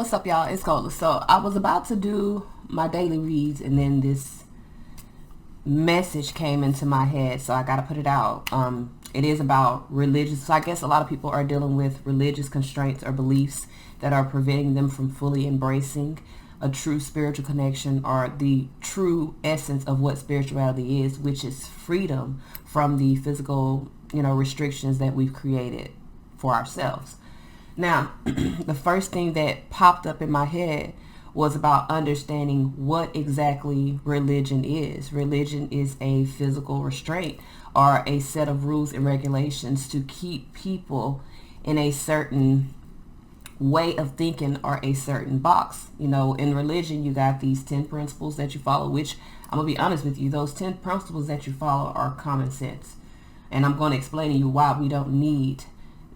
What's up, y'all? It's Cola. So I was about to do my daily reads, and then this message came into my head, so I got to put it out. It is about religious. So I guess a lot of people are dealing with religious constraints or beliefs that are preventing them from fully embracing a true spiritual connection, or the true essence of what spirituality is, which is freedom from the physical, restrictions that we've created for ourselves. Now, the first thing that popped up in my head was about understanding what exactly religion is. Religion is a physical restraint or a set of rules and regulations to keep people in a certain way of thinking or a certain box. In religion, you got these 10 principles that you follow, which I'm going to be honest with you, those 10 principles that you follow are common sense. And I'm going to explain to you why we don't need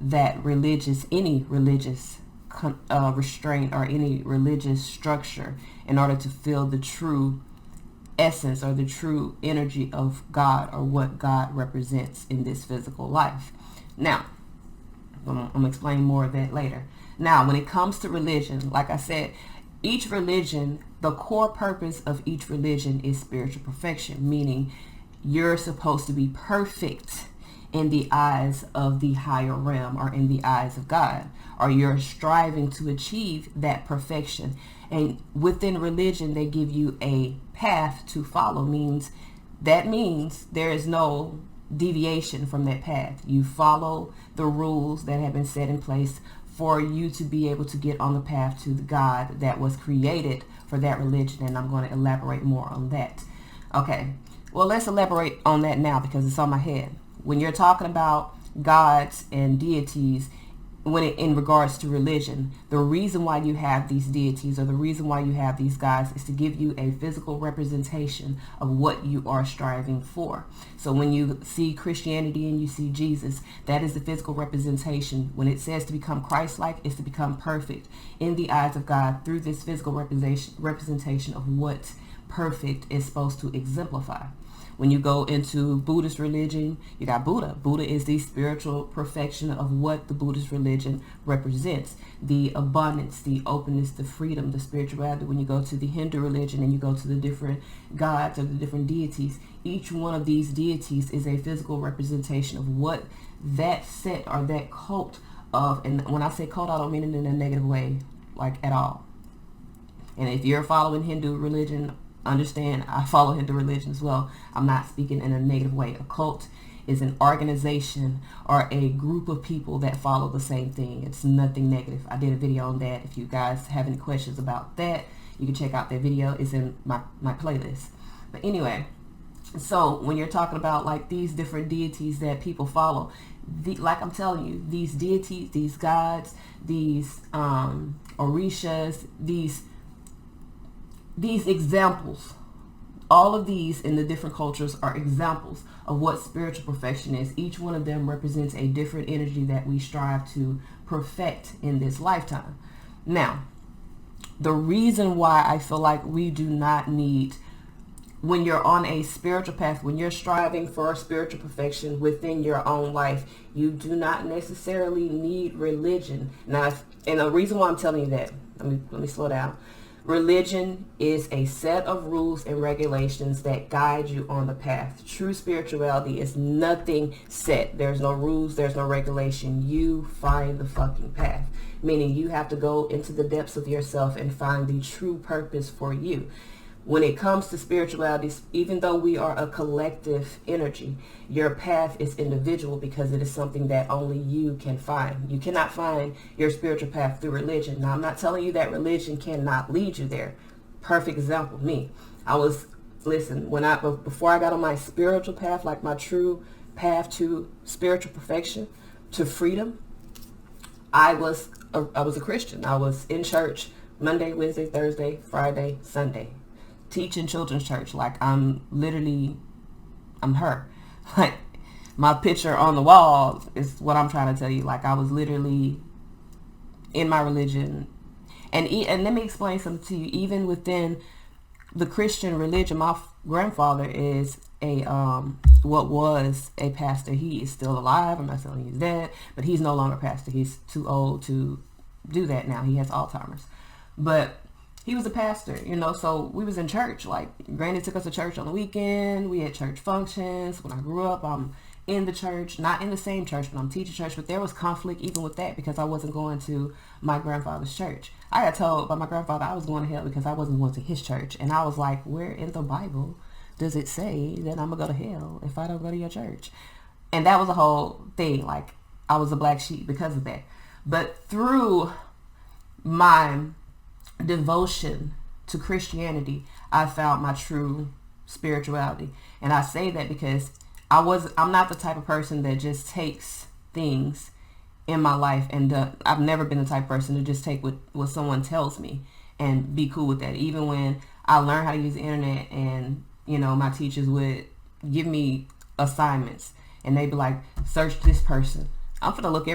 that any religious restraint or any religious structure in order to feel the true essence or the true energy of God, or what God represents in this physical life. Now, I'm going to explain more of that later. Now, when it comes to religion, like I said, each religion, the core purpose of each religion is spiritual perfection, meaning you're supposed to be perfect in the eyes of the higher realm, or in the eyes of God, or you're striving to achieve that perfection. And within religion, they give you a path to follow. That means there is no deviation from that path. You follow the rules that have been set in place for you to be able to get on the path to the God that was created for that religion. And I'm going to elaborate more on that. Okay, well, let's elaborate on that now because it's on my head. When you're talking about gods and deities, in regards to religion, the reason why you have these deities, or the reason why you have these gods, is to give you a physical representation of what you are striving for. So when you see Christianity and you see Jesus, that is the physical representation. When it says to become Christ-like, it's to become perfect in the eyes of God through this physical representation of what perfect is supposed to exemplify. When you go into Buddhist religion, you got Buddha. Buddha is the spiritual perfection of what the Buddhist religion represents. The abundance, the openness, the freedom, the spirituality. When you go to the Hindu religion and you go to the different gods or the different deities, each one of these deities is a physical representation of what that set or that cult of, and when I say cult, I don't mean it in a negative way, like at all. And if you're following Hindu religion, understand I follow Hindu religion as well. I'm not speaking in a negative way. A cult is an organization or a group of people that follow the same thing. It's nothing negative. I did a video on that. If you guys have any questions about that, you can check out that video. It's in my playlist. But anyway, so when you're talking about like these different deities that people follow, like I'm telling you, these deities, these gods, these orishas, these examples, all of these in the different cultures are examples of what spiritual perfection is. Each one of them represents a different energy that we strive to perfect in this lifetime. Now, the reason why I feel like we do not need, when you're on a spiritual path, when you're striving for spiritual perfection within your own life, you do not necessarily need religion. Now, and the reason why I'm telling you that, let me slow down. Religion is a set of rules and regulations that guide you on the path. True spirituality is nothing set. There's no rules. There's no regulation. You find the fucking path. Meaning you have to go into the depths of yourself and find the true purpose for you. When it comes to spirituality, even though we are a collective energy, your path is individual because it is something that only you can find. You cannot find your spiritual path through religion. Now, I'm not telling you that religion cannot lead you there. Perfect example, me. Before I got on my spiritual path, like my true path to spiritual perfection, to freedom, I was a Christian. I was in church Monday, Wednesday, Thursday, Friday, Sunday. Teaching children's church. Like I'm her. Like my picture on the wall is what I'm trying to tell you. Like I was literally in my religion. And let me explain something to you. Even within the Christian religion, my grandfather is what was a pastor. He is still alive. I'm not telling you he's dead, but he's no longer pastor. He's too old to do that now. He has Alzheimer's. But he was a pastor, you know, so we was in church. Like, Granny took us to church on the weekend. We had church functions. When I grew up, I'm in the church, not in the same church, but I'm teaching church. But there was conflict even with that because I wasn't going to my grandfather's church. I got told by my grandfather I was going to hell because I wasn't going to his church. And I was like, where in the Bible does it say that I'm going to go to hell if I don't go to your church? And that was a whole thing. Like, I was a black sheep because of that. But through my devotion to Christianity, I found my true spirituality. And I say that because I'm not the type of person that just takes things in my life and I've never been the type of person to just take what someone tells me and be cool with that. Even when I learned how to use the internet and, you know, my teachers would give me assignments and they'd be like, search this person. I'm going to look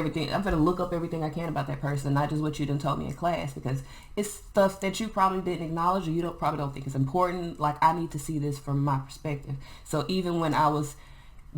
up everything I can about that person, not just what you done told me in class, because it's stuff that you probably didn't acknowledge or you probably don't think is important. Like, I need to see this from my perspective. So even when I was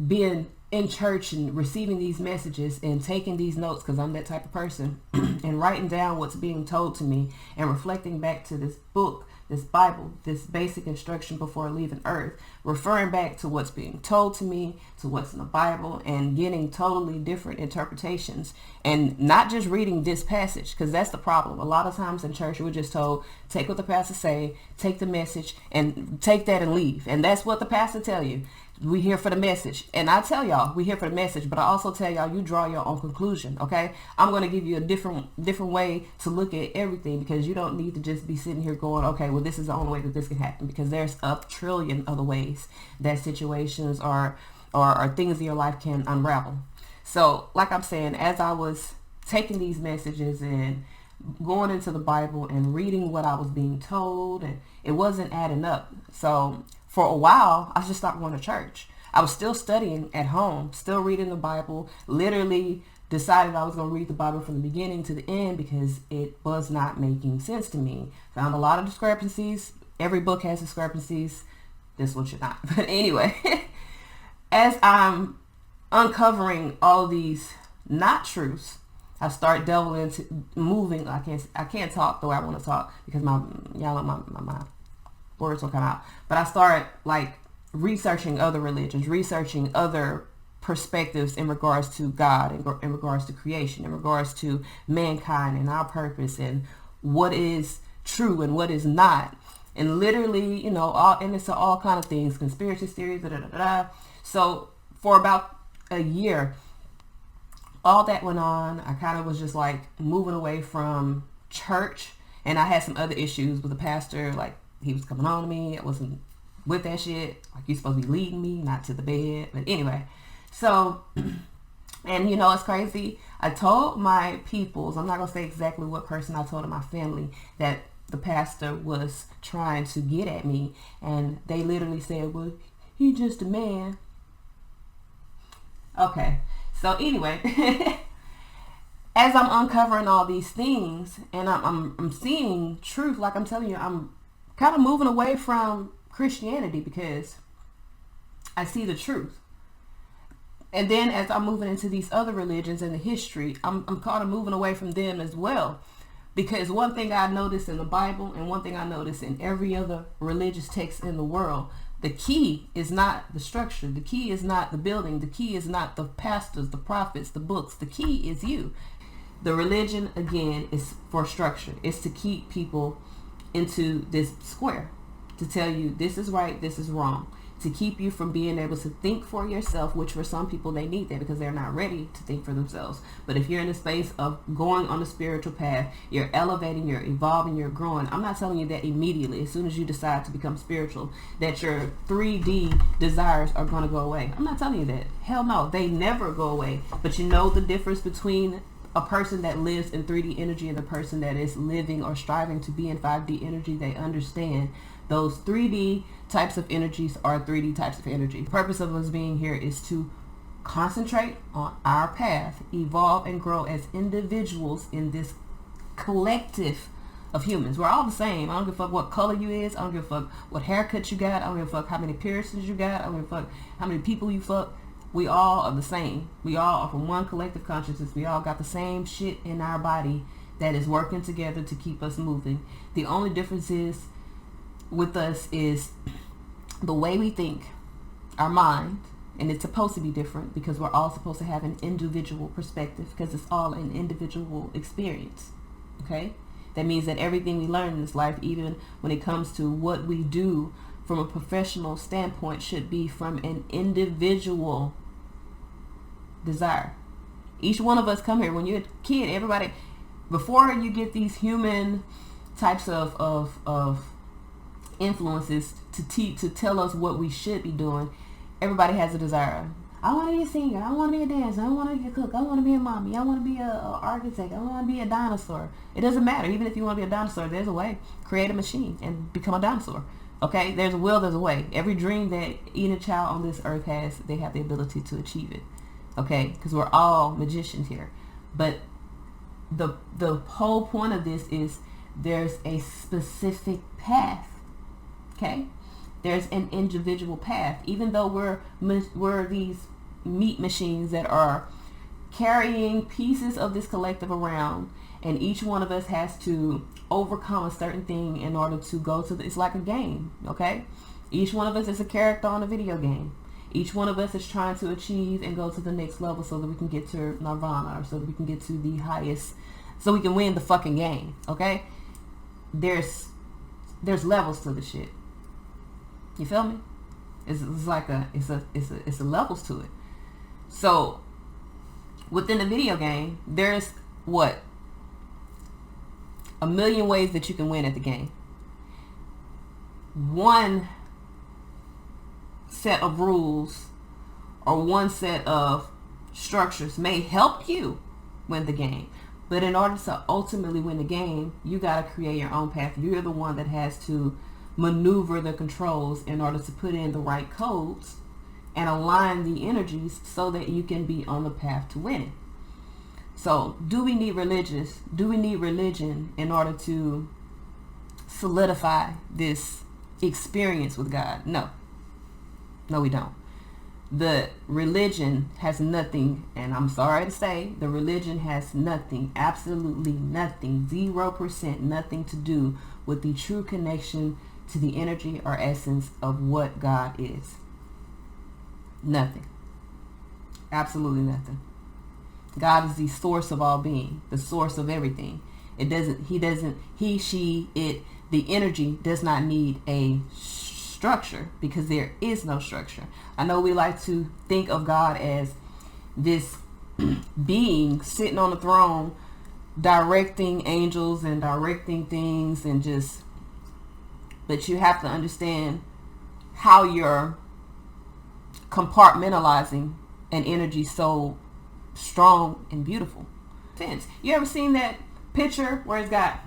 being in church and receiving these messages and taking these notes, because I'm that type of person, and writing down what's being told to me and reflecting back to this book, this Bible, this basic instruction before leaving earth, referring back to what's being told to me, to what's in the Bible, and getting totally different interpretations, and not just reading this passage, because that's the problem. A lot of times in church we're just told, take what the pastor say, take the message, and take that and leave. And that's what the pastor tell you. We here for the message. And I tell y'all, we here for the message, but I also tell y'all, you draw your own conclusion, okay? I'm going to give you a different way to look at everything, because you don't need to just be sitting here going, okay, well, this is the only way that this can happen, because there's a trillion other ways that situations or things in your life can unravel. So, like I'm saying, as I was taking these messages and going into the Bible and reading what I was being told, and it wasn't adding up. So for a while, I just stopped going to church. I was still studying at home, still reading the Bible, literally decided I was going to read the Bible from the beginning to the end because it was not making sense to me. Found a lot of discrepancies. Every book has discrepancies. This one should not. But anyway, as I'm uncovering all these not truths, I start delving into moving. I can't talk the way I want to talk because my words will come out. But I start like researching other religions, researching other perspectives in regards to God, in regards to creation, in regards to mankind and our purpose and what is true and what is not. And literally, you know, it's all kind of things, conspiracy theories, So for about a year, all that went on. I kind of was just like moving away from church, and I had some other issues with the pastor. Like, he was coming on to me. I wasn't with that shit. Like, you're supposed to be leading me, not to the bed. But anyway, so, and you know, it's crazy. I told my peoples, I'm not going to say exactly what person I told in my family, that the pastor was trying to get at me. And they literally said, well, he's just a man. Okay. So anyway, as I'm uncovering all these things and I'm seeing truth, like I'm telling you, I'm kind of moving away from Christianity because I see the truth. And then as I'm moving into these other religions and the history, I'm kind of moving away from them as well. Because one thing I noticed in the Bible and one thing I noticed in every other religious text in the world, the key is not the structure. The key is not the building. The key is not the pastors, the prophets, the books. The key is you. The religion, again, is for structure. It's to keep people into this square, to tell you this is right, this is wrong, to keep you from being able to think for yourself, which for some people they need that because they're not ready to think for themselves. But if you're in a space of going on a spiritual path, you're elevating, you're evolving, you're growing. I'm not telling you that immediately, as soon as you decide to become spiritual, that your 3D desires are going to go away. I'm not telling you that. Hell no, they never go away. But you know the difference between a person that lives in 3D energy and the person that is living or striving to be in 5D energy. They understand those 3D types of energies are 3D types of energy. The purpose of us being here is to concentrate on our path, evolve and grow as individuals in this collective of humans. We're all the same. I don't give a fuck what color you is. I don't give a fuck what haircut you got. I don't give a fuck how many piercings you got. I don't give a fuck how many people you fuck. We all are the same. We all are from one collective consciousness. We all got the same shit in our body that is working together to keep us moving. The only difference is with us is the way we think, our mind, and it's supposed to be different because we're all supposed to have an individual perspective because it's all an individual experience. Okay? That means that everything we learn in this life, even when it comes to what we do from a professional standpoint, should be from an individual desire. Each one of us come here, when you're a kid, everybody, before you get these human types of influences to tell us what we should be doing, everybody has a desire. I want to be a singer. I want to be a dancer. I want to be a cook. I want to be a mommy. I want to be an architect. I want to be a dinosaur. It doesn't matter. Even if you want to be a dinosaur, there's a way. Create a machine and become a dinosaur. Okay? There's a will, there's a way. Every dream that any child on this earth has, they have the ability to achieve it. Okay? Because we're all magicians here. But the whole point of this is there's a specific path. Okay? There's an individual path. Even though we're these meat machines that are carrying pieces of this collective around, and each one of us has to overcome a certain thing in order to go to it's like a game, okay? Each one of us is a character on a video game. Each one of us is trying to achieve and go to the next level so that we can get to nirvana, or so that we can get to the highest, so we can win the fucking game, okay? There's levels to the shit. You feel me? It's like it's a levels to it. So within the video game, there's what? A million ways that you can win at the game. One set of rules or one set of structures may help you win the game. But in order to ultimately win the game, you got to create your own path. You're the one that has to maneuver the controls in order to put in the right codes and align the energies so that you can be on the path to winning. So, do we need religion in order to solidify this experience with God? No. No, we don't. The religion has nothing, and I'm sorry to say, the religion has nothing, absolutely nothing, 0%, nothing to do with the true connection to the energy or essence of what God is. Nothing. Absolutely nothing. God is the source of all being, the source of everything. The energy does not need a structure because there is no structure. I know we like to think of God as this being sitting on the throne, directing angels and directing things and just, but you have to understand how you're compartmentalizing an energy so strong and beautiful. You ever seen that picture where it's got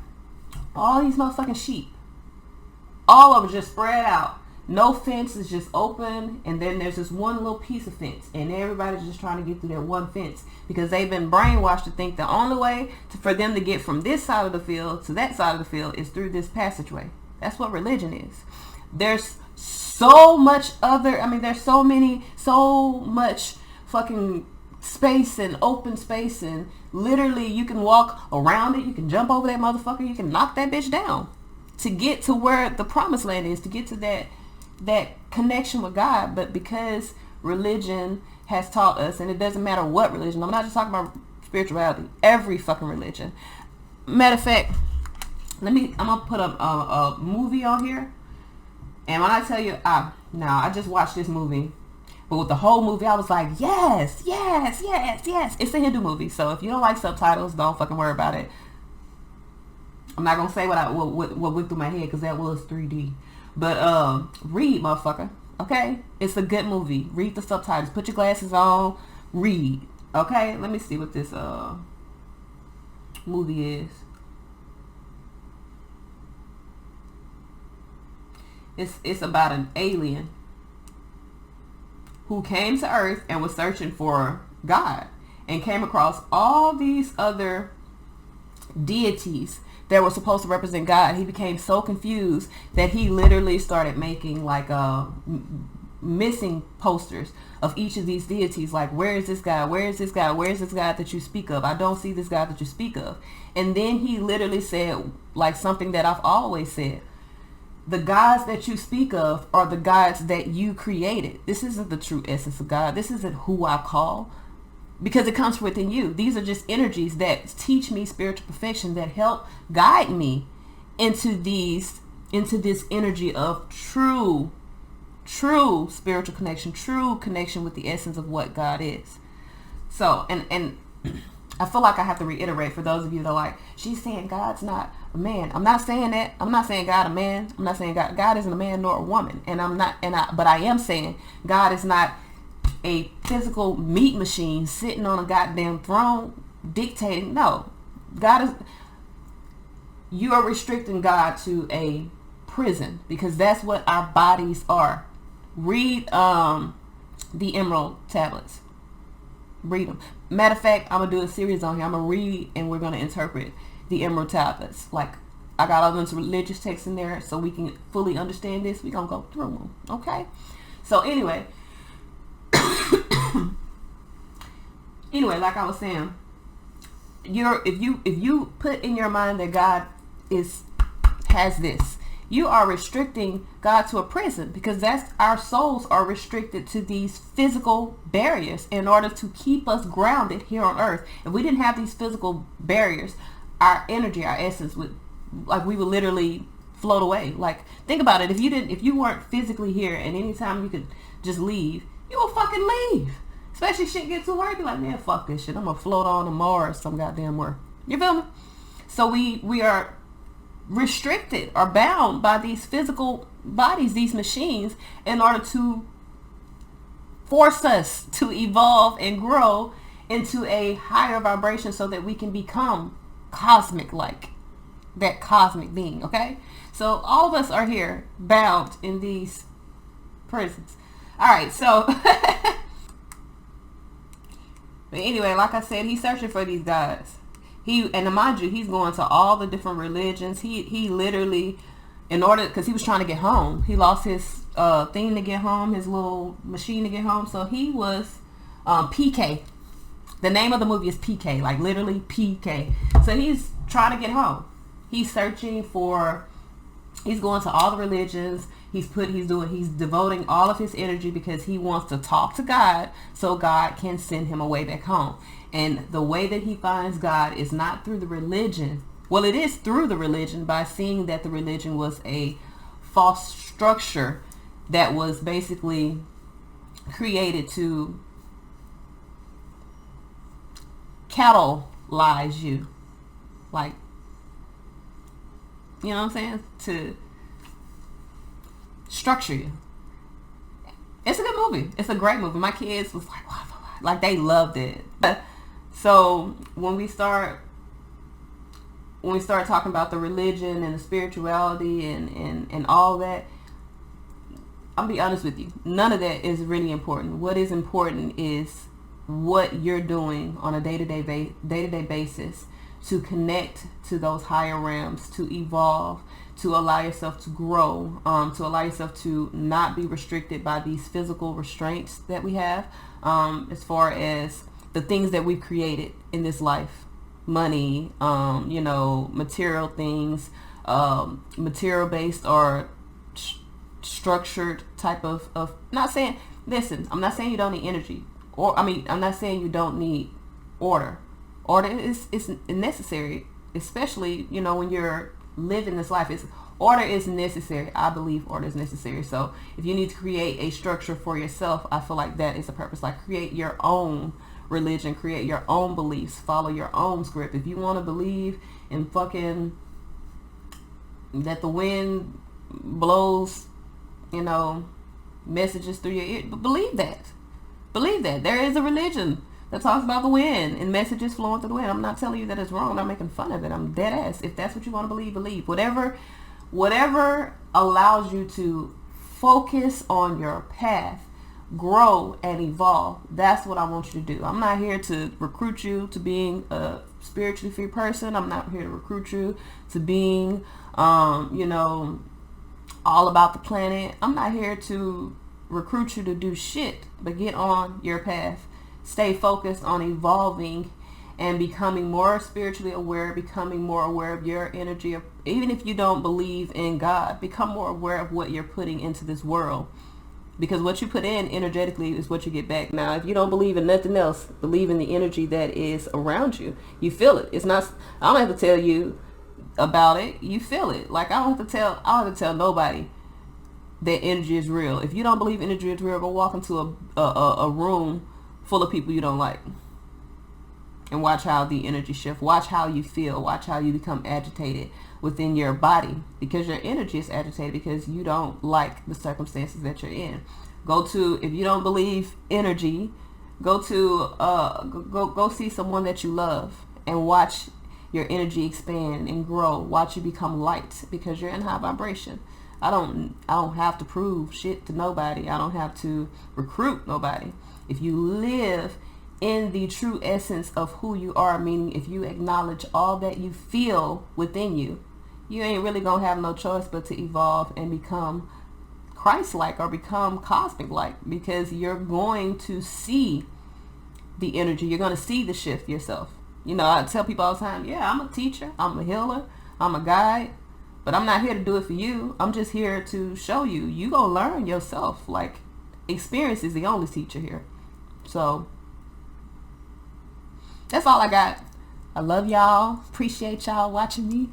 all these motherfucking sheep? All of it just spread out. No fence, is just open, and then there's this one little piece of fence, and everybody's just trying to get through that one fence because they've been brainwashed to think the only way for them to get from this side of the field to that side of the field is through this passageway. That's what religion is. There's so much there's so much fucking space and open space, and literally you can walk around it, you can jump over that motherfucker, you can knock that bitch down to get to where the promised land is, to get to that connection with God. But because religion has taught us, and it doesn't matter what religion, I'm not just talking about spirituality, every fucking religion. Matter of fact, I'm gonna put a movie on here, and when I tell you, I just watched this movie, but with the whole movie I was like, yes. It's a Hindu movie, so if you don't like subtitles, don't fucking worry about it. I'm not gonna say what went through my head because that was 3D. But read, motherfucker. Okay? It's a good movie. Read the subtitles. Put your glasses on. Read. Okay? Let me see what this movie is. It's about an alien who came to Earth and was searching for God and came across all these other deities that were supposed to represent God. He became so confused that he literally started making like missing posters of each of these deities. Like, where is this God? Where is this God? Where is this God that you speak of? I don't see this God that you speak of. And then he literally said, like, something that I've always said. The gods that you speak of are the gods that you created. This isn't the true essence of God. This isn't who I call, because it comes from within you. These are just energies that teach me spiritual perfection, that help guide me into this energy of true spiritual connection, true connection with the essence of what God is. So, and I feel like I have to reiterate for those of you that are like, she's saying God's not a man. I'm not saying that. I'm not saying God a man. I'm not saying God isn't a man nor a woman. But I am saying God is not a physical meat machine sitting on a goddamn throne dictating. No, God is. You are restricting God to a prison, because that's what our bodies are. Read the Emerald Tablets. Read them. Matter of fact, I'm gonna do a series on here. I'm gonna read and we're gonna interpret the Emerald Tablets. Like, I got all those religious texts in there so we can fully understand this. We're gonna go through them. Okay? So anyway, like I was saying, if you put in your mind that God has this, you are restricting God to a prison, because that's, our souls are restricted to these physical barriers in order to keep us grounded here on earth. If we didn't have these physical barriers, our energy, our essence we would literally float away. Like, think about it. If you weren't physically here and anytime you could just leave, you would fucking leave. Especially shit get too hard, be like, man, fuck this shit. I'm gonna float on to Mars some goddamn where. You feel me? So we are restricted or bound by these physical bodies, these machines, in order to force us to evolve and grow into a higher vibration so that we can become cosmic, like that cosmic being. Okay, so all of us are here bound in these prisons. All right, so but anyway, like I said, he's searching for these gods. And mind you, he's going to all the different religions. He literally, in order, because he was trying to get home, he lost his thing to get home, his little machine to get home. So he was PK. The name of the movie is PK, like literally PK. So he's trying to get home. He's searching for. He's going to all the religions. He's devoting all of his energy because he wants to talk to God so God can send him away back home. And the way that he finds God is not through the religion. Well, it is through the religion, by seeing that the religion was a false structure that was basically created to catalyze you. Like, you know what I'm saying? To structure you. It's a good movie. It's a great movie. My kids was like, what? Like, they loved it. So when we start talking about the religion and the spirituality and all that, I'll be honest with you, none of that is really important. What is important is what you're doing on a day-to-day basis to connect to those higher realms, to evolve, to allow yourself to grow, to allow yourself to not be restricted by these physical restraints that we have, as far as the things that we've created in this life. Money, material things, material based or structured type of, I'm not saying you don't need energy, I'm not saying you don't need order. Order is necessary, especially, when you're living this life. Order is necessary. I believe order is necessary. So if you need to create a structure for yourself, I feel like that is a purpose. Like, create your own religion, create your own beliefs, follow your own script. If you want to believe in fucking that the wind blows, messages through your ear, believe that there is a religion that talks about the wind and messages flowing through the wind. I'm not telling you that it's wrong. I'm not making fun of it. I'm dead ass. If that's what you want to believe. Whatever allows you to focus on your path, grow and evolve. That's what I want you to do. I'm not here to recruit you to being a spiritually free person. I'm not here to recruit you to being, all about the planet. I'm not here to recruit you to do shit, but get on your path. Stay focused on evolving and becoming more spiritually aware, becoming more aware of your energy. Even if you don't believe in God, become more aware of what you're putting into this world. Because what you put in energetically is what you get back. Now, if you don't believe in nothing else, believe in the energy that is around you. You feel it. It's not, I don't have to tell you about it. You feel it. Like, I don't have to tell nobody that energy is real. If you don't believe energy is real, go walk into a room full of people you don't like. And watch how the energy shift. Watch how you feel. Watch how you become agitated within your body, because your energy is agitated because you don't like the circumstances that you're in. If you don't believe energy, go see someone that you love and watch your energy expand and grow. Watch you become light, because you're in high vibration. I don't have to prove shit to nobody. I don't have to recruit nobody. If you live in the true essence of who you are, meaning if you acknowledge all that you feel within you, you ain't really gonna have no choice but to evolve and become Christ-like or become cosmic-like, because you're going to see the energy. You're going to see the shift yourself. You know, I tell people all the time, yeah, I'm a teacher, I'm a healer, I'm a guide, but I'm not here to do it for you. I'm just here to show you. You gonna learn yourself. Like, experience is the only teacher here. So that's all I got. I love y'all. Appreciate y'all watching me.